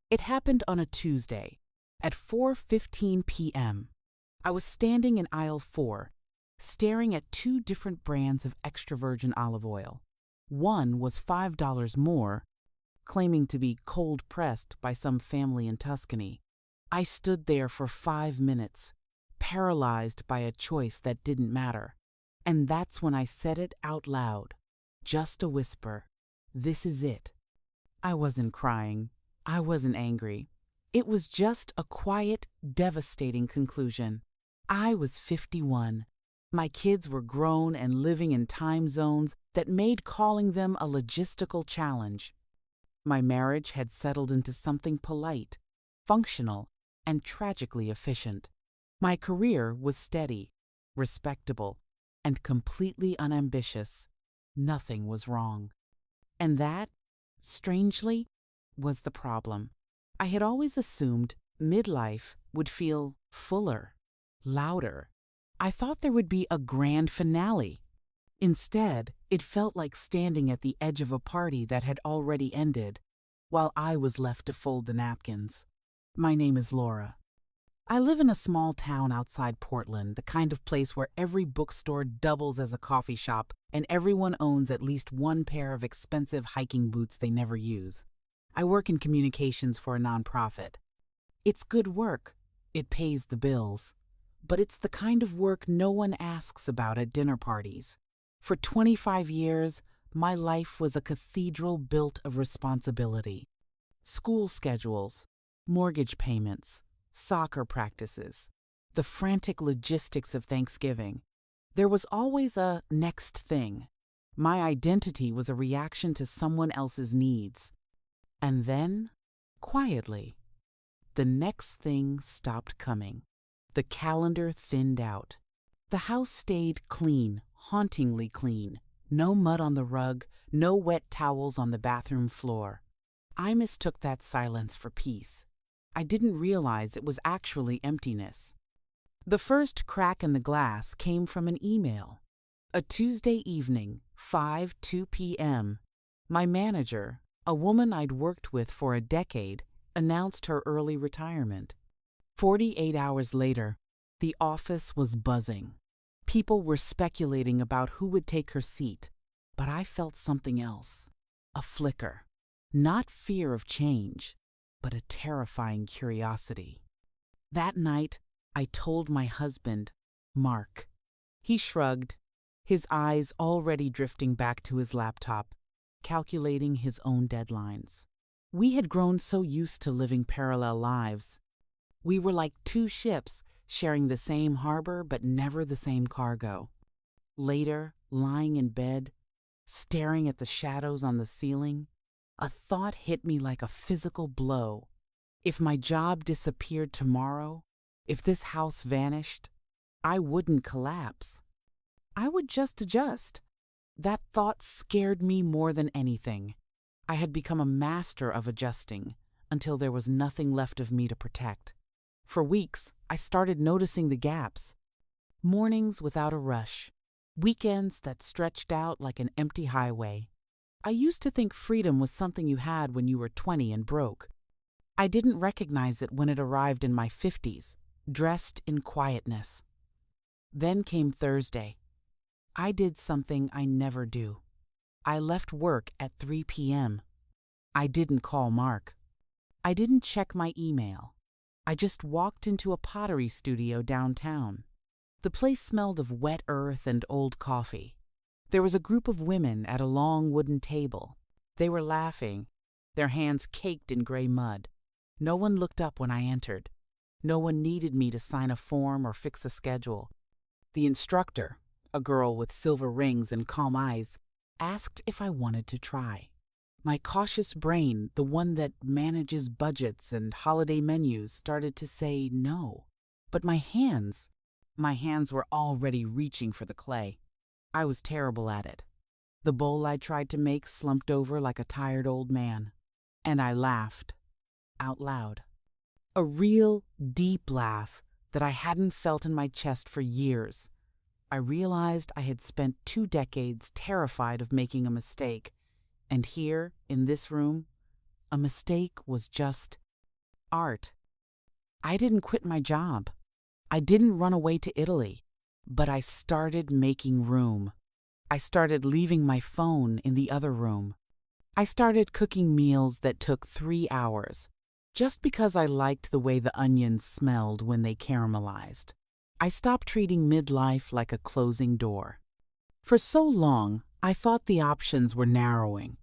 It happened on a Tuesday at 4:15 p.m. I was standing in aisle 4, staring at two different brands of extra virgin olive oil. One was $5 more, claiming to be cold-pressed by some family in Tuscany. I stood there for 5 minutes, paralyzed by a choice that didn't matter. And that's when I said it out loud, just a whisper. This is it. I wasn't crying. I wasn't angry. It was just a quiet, devastating conclusion. I was 51. My kids were grown and living in time zones that made calling them a logistical challenge. My marriage had settled into something polite, functional, and tragically efficient. My career was steady, respectable, and completely unambitious. Nothing was wrong. And that, strangely, was the problem. I had always assumed midlife would feel fuller, louder. I thought there would be a grand finale. Instead, it felt like standing at the edge of a party that had already ended, while I was left to fold the napkins. My name is Laura. I live in a small town outside Portland, the kind of place where every bookstore doubles as a coffee shop and everyone owns at least one pair of expensive hiking boots they never use. I work in communications for a nonprofit. It's good work. It pays the bills. But it's the kind of work no one asks about at dinner parties. For 25 years, my life was a cathedral built of responsibility. School schedules, mortgage payments, soccer practices, the frantic logistics of Thanksgiving. There was always a next thing. My identity was a reaction to someone else's needs. And then, quietly, the next thing stopped coming. The calendar thinned out. The house stayed clean, hauntingly clean. No mud on the rug, no wet towels on the bathroom floor. I mistook that silence for peace. I didn't realize it was actually emptiness. The first crack in the glass came from an email. A Tuesday evening, 5:02 p.m., my manager, a woman I'd worked with for a decade, announced her early retirement. 48 hours later, the office was buzzing. People were speculating about who would take her seat, but I felt something else, a flicker. Not fear of change, but a terrifying curiosity. That night, I told my husband, Mark. He shrugged, his eyes already drifting back to his laptop, calculating his own deadlines. We had grown so used to living parallel lives. We were like two ships sharing the same harbor but never the same cargo. Later, lying in bed, staring at the shadows on the ceiling, a thought hit me like a physical blow. If my job disappeared tomorrow, if this house vanished, I wouldn't collapse. I would just adjust. That thought scared me more than anything. I had become a master of adjusting until there was nothing left of me to protect. For weeks, I started noticing the gaps. Mornings without a rush. Weekends that stretched out like an empty highway. I used to think freedom was something you had when you were 20 and broke. I didn't recognize it when it arrived in my 50s, dressed in quietness. Then came Thursday. I did something I never do. I left work at 3 p.m. I didn't call Mark. I didn't check my email. I just walked into a pottery studio downtown. The place smelled of wet earth and old coffee. There was a group of women at a long wooden table. They were laughing, their hands caked in gray mud. No one looked up when I entered. No one needed me to sign a form or fix a schedule. The instructor, a girl with silver rings and calm eyes, asked if I wanted to try. My cautious brain, the one that manages budgets and holiday menus, started to say no. But my hands were already reaching for the clay. I was terrible at it. The bowl I tried to make slumped over like a tired old man. And I laughed, out loud. A real, deep laugh that I hadn't felt in my chest for years. I realized I had spent 2 decades terrified of making a mistake. And here, in this room, a mistake was just art. I didn't quit my job. I didn't run away to Italy. But I started making room. I started leaving my phone in the other room. I started cooking meals that took 3 hours, just because I liked the way the onions smelled when they caramelized. I stopped treating midlife like a closing door. For so long, I thought the options were narrowing.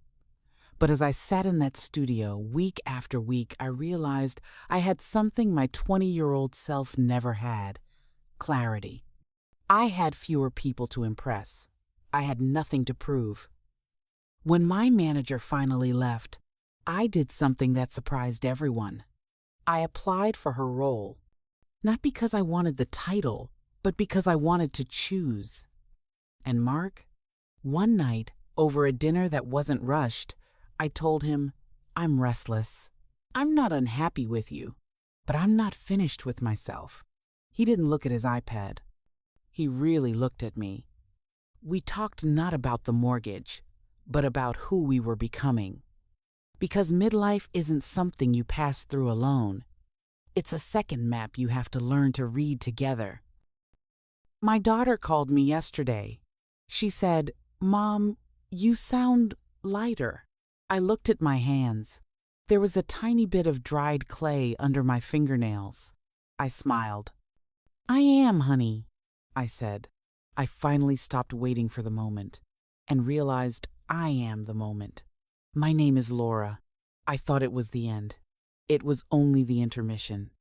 But as I sat in that studio week after week, I realized I had something my 20-year-old self never had: clarity. I had fewer people to impress. I had nothing to prove. When my manager finally left, I did something that surprised everyone. I applied for her role, not because I wanted the title, but because I wanted to choose. And Mark, one night, over a dinner that wasn't rushed, I told him, "I'm restless. I'm not unhappy with you, but I'm not finished with myself." He didn't look at his iPad. He really looked at me. We talked not about the mortgage, but about who we were becoming. Because midlife isn't something you pass through alone. It's a second map you have to learn to read together. My daughter called me yesterday. She said, "Mom, you sound lighter." I looked at my hands. There was a tiny bit of dried clay under my fingernails. I smiled. "I am, honey," I said. I finally stopped waiting for the moment and realized I am the moment. My name is Laura. I thought it was the end. It was only the intermission.